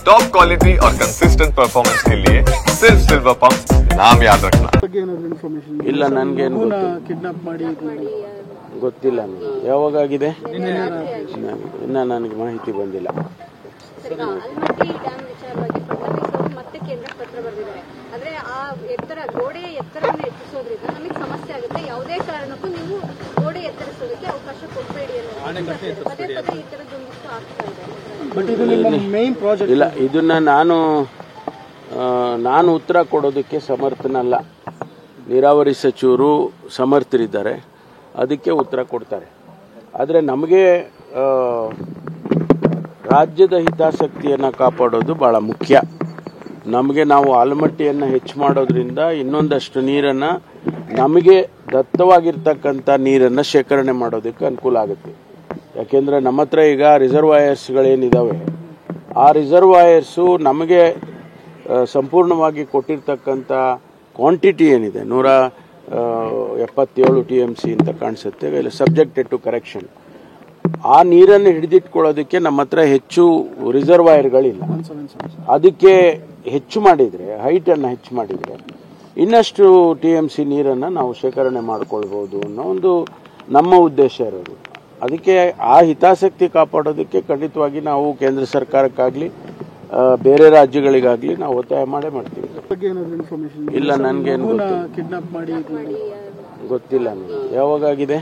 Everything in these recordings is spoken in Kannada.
टॉप क्वालिटी और कंसिस्टेंट परफॉर्मेंस के लिए सिर्फ सिल्वर पंप नाम याद रखना। ಇಲ್ಲ ನನಗೇನು ಕಿಡ್ನಾಪ್ ಮಾಡಿ ಗೊತ್ತಿಲ್ಲ ಯಾವಾಗಾಗಿದೆ ಇನ್ನ ನನಗೆ ಮಾಹಿತಿ ಬಂದಿಲ್ಲ ಆಲ್ಮಟ್ಟಿ ಡ್ಯಾಮ್ ವಿಚಾರವಾಗಿ ಫಡ್ನವೀಸ್ ಅವರು ಮತ್ತೆ ಕೇಂದ್ರಕ್ಕೆ ಪತ್ರ ಬರೆದಿದ್ದಾರೆ. ಆದ್ರೆ ಆ ಗೋಡೆಯ ಎತ್ತರವನ್ನು ಹೆಚ್ಚಿಸೋದ್ರಿಂದ ನಮಗೆ ಸಮಸ್ಯೆ ಆಗುತ್ತೆ, ಯಾವುದೇ ಕಾರಣಕ್ಕೂ ನೀವು ಗೋಡೆ ಎತ್ತರಿಸೋದಕ್ಕೆ ಅವಕಾಶ ಕೊಡಬೇಡಿ ಅನ್ನೋದು ಪದೇ ಪದೇ ಈ ತರದೊಂದಿಷ್ಟು ಆಗ್ತಾ ಇದೆ. ಬಟ್ ಇದು ನಿಮ್ಮ ಮೇನ್ ಪ್ರಾಜೆಕ್ಟ್ ಇಲ್ಲ, ಇದನ್ನ ನಾನು ಉತ್ತರ ಕೊಡೋದಕ್ಕೆ ಸಮರ್ಥನಲ್ಲ. ನೀರಾವರಿ ಸಚಿವರು ಸಮರ್ಥರಿದ್ದಾರೆ, ಅದಕ್ಕೆ ಉತ್ತರ ಕೊಡ್ತಾರೆ. ಆದರೆ ನಮಗೆ ರಾಜ್ಯದ ಹಿತಾಸಕ್ತಿಯನ್ನು ಕಾಪಾಡೋದು ಬಹಳ ಮುಖ್ಯ. ನಾವು ಆಲಮಟ್ಟಿಯನ್ನು ಹೆಚ್ಚು ಮಾಡೋದ್ರಿಂದ ಇನ್ನೊಂದಷ್ಟು ನೀರನ್ನು, ನಮಗೆ ದತ್ತವಾಗಿರ್ತಕ್ಕಂಥ ನೀರನ್ನು ಶೇಖರಣೆ ಮಾಡೋದಕ್ಕೆ ಅನುಕೂಲ ಆಗುತ್ತೆ. ಯಾಕೆಂದರೆ ನಮ್ಮ ಹತ್ರ ಈಗ ರಿಸರ್ವಾಯರ್ಸ್ಗಳೇನಿದ್ದಾವೆ, ಆ ರಿಸರ್ವಾಯರ್ಸು ನಮಗೆ ಸಂಪೂರ್ಣವಾಗಿ ಕೊಟ್ಟಿರ್ತಕ್ಕಂಥ ಕ್ವಾಂಟಿಟಿ ಏನಿದೆ 177 TMC ಅಂತ ಕಾಣಿಸುತ್ತೆ, ಸಬ್ಜೆಕ್ಟೆಡ್ ಟು ಕರೆಕ್ಷನ್. ಆ ನೀರನ್ನು ಹಿಡಿದಿಟ್ಕೊಳ್ಳೋದಕ್ಕೆ ನಮ್ಮ ಹತ್ರ ಹೆಚ್ಚು ರಿಸರ್ವಾಯರ್ಗಳಿಲ್ಲ. ಅದಕ್ಕೆ ಹೆಚ್ಚು ಮಾಡಿದರೆ, ಹೈಟನ್ನು ಹೆಚ್ಚು ಮಾಡಿದರೆ ಇನ್ನಷ್ಟು TMC ನೀರನ್ನು ನಾವು ಶೇಖರಣೆ ಮಾಡಿಕೊಳ್ಬೋದು ಅನ್ನೋ ಒಂದು ನಮ್ಮ ಉದ್ದೇಶ ಇರೋದು. ಅದಕ್ಕೆ ಆ ಹಿತಾಸಕ್ತಿ ಕಾಪಾಡೋದಕ್ಕೆ ಖಂಡಿತವಾಗಿ ನಾವು ಕೇಂದ್ರ ಸರ್ಕಾರಕ್ಕಾಗಲಿ ಬೇರೆ ರಾಜ್ಯಗಳಿಗಾಗಲಿ ನಾವು ಒತ್ತಾಯ ಮಾಡ್ತೀವಿ. ಇಲ್ಲ, ನನಗೇನು ಕಿಡ್ನಾಪ್ ಮಾಡಿ ಗೊತ್ತಿಲ್ಲ ಯಾವಾಗಾಗಿದೆ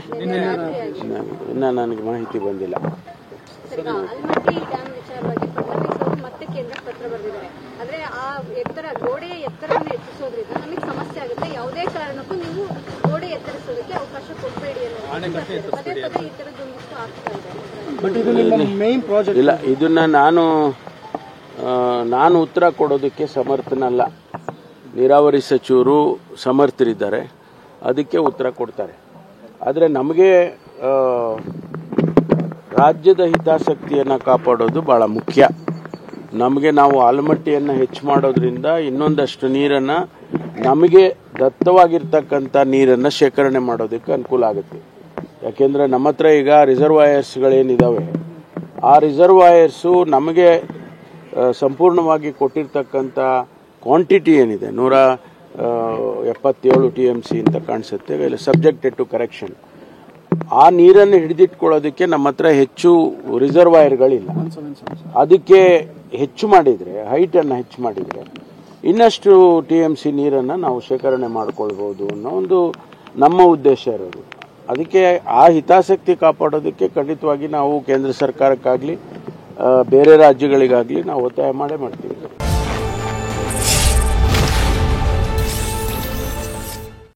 ಇನ್ನ ನನಗೆ ಮಾಹಿತಿ ಬಂದಿಲ್ಲ ಆಲ್ಮಟ್ಟಿ ಡ್ಯಾಮ್ ವಿಚಾರವಾಗಿ ಫಡ್ನವೀಸ್ ಅವರು ಮತ್ತೆ ಕೇಂದ್ರಕ್ಕೆ ಪತ್ರ ಬರೆದಿದ್ದಾರೆ. ಆದ್ರೆ ಆ ಗೋಡೆಯ ಎತ್ತರವನ್ನು ಹೆಚ್ಚಿಸೋದ್ರಿಂದ ನಮಗೆ ಸಮಸ್ಯೆ ಆಗುತ್ತೆ, ಯಾವುದೇ ಕಾರಣಕ್ಕೂ ನೀವು ಗೋಡೆ ಎತ್ತರಿಸೋದಕ್ಕೆ ಅವಕಾಶ ಕೊಡಬೇಡಿ ಅನ್ನೋದು ಪದೇ ಪದೇ ಈ ತರದೊಂದಿಷ್ಟು ಆಗ್ತಾ ಇದೆ. ಬಟ್ ಇದು ನಿಮ್ಮ ಮೇನ್ ಪ್ರಾಜೆಕ್ಟ್ ಇಲ್ಲ, ಇದನ್ನ ನಾನು ಉತ್ತರ ಕೊಡೋದಕ್ಕೆ ಸಮರ್ಥನಲ್ಲ. ನೀರಾವರಿ ಸಚಿವರು ಸಮರ್ಥರಿದ್ದಾರೆ, ಅದಕ್ಕೆ ಉತ್ತರ ಕೊಡ್ತಾರೆ. ಆದರೆ ನಮಗೆ ರಾಜ್ಯದ ಹಿತಾಸಕ್ತಿಯನ್ನು ಕಾಪಾಡೋದು ಬಹಳ ಮುಖ್ಯ. ನಾವು ಆಲಮಟ್ಟಿಯನ್ನು ಹೆಚ್ಚು ಮಾಡೋದ್ರಿಂದ ಇನ್ನೊಂದಷ್ಟು ನೀರನ್ನು, ನಮಗೆ ದತ್ತವಾಗಿರ್ತಕ್ಕಂಥ ನೀರನ್ನು ಶೇಖರಣೆ ಮಾಡೋದಕ್ಕೆ ಅನುಕೂಲ ಆಗುತ್ತೆ. ಯಾಕೆಂದರೆ ನಮ್ಮ ಹತ್ರ ಈಗ ರಿಸರ್ವಾಯರ್ಸ್ಗಳೇನಿದ್ದಾವೆ, ಆ ರಿಸರ್ವಾಯರ್ಸು ನಮಗೆ ಸಂಪೂರ್ಣವಾಗಿ ಕೊಟ್ಟಿರ್ತಕ್ಕಂಥ ಕ್ವಾಂಟಿಟಿ ಏನಿದೆ 177 TMC ಅಂತ ಕಾಣಿಸುತ್ತೆ, ಸಬ್ಜೆಕ್ಟೆಡ್ ಟು ಕರೆಕ್ಷನ್. ಆ ನೀರನ್ನು ಹಿಡಿದಿಟ್ಕೊಳ್ಳೋದಕ್ಕೆ ನಮ್ಮ ಹತ್ರ ಹೆಚ್ಚು ರಿಸರ್ವಾಯರ್ಗಳಿಲ್ಲ. ಅದಕ್ಕೆ ಹೆಚ್ಚು ಮಾಡಿದರೆ, ಹೈಟನ್ನು ಹೆಚ್ಚು ಮಾಡಿದರೆ ಇನ್ನಷ್ಟು TMC ನೀರನ್ನು ನಾವು ಶೇಖರಣೆ ಮಾಡಿಕೊಳ್ಬೋದು ಅನ್ನೋ ಒಂದು ನಮ್ಮ ಉದ್ದೇಶ ಇರೋದು. ಅದಕ್ಕೆ ಆ ಹಿತಾಸಕ್ತಿ ಕಾಪಾಡೋದಕ್ಕೆ ಖಂಡಿತವಾಗಿ ನಾವು ಕೇಂದ್ರ ಸರ್ಕಾರಕ್ಕಾಗಲಿ ಬೇರೆ ರಾಜ್ಯಗಳಿಗಾಗಲಿ ನಾವು ಒತ್ತಾಯ ಮಾಡ್ತೀವಿ.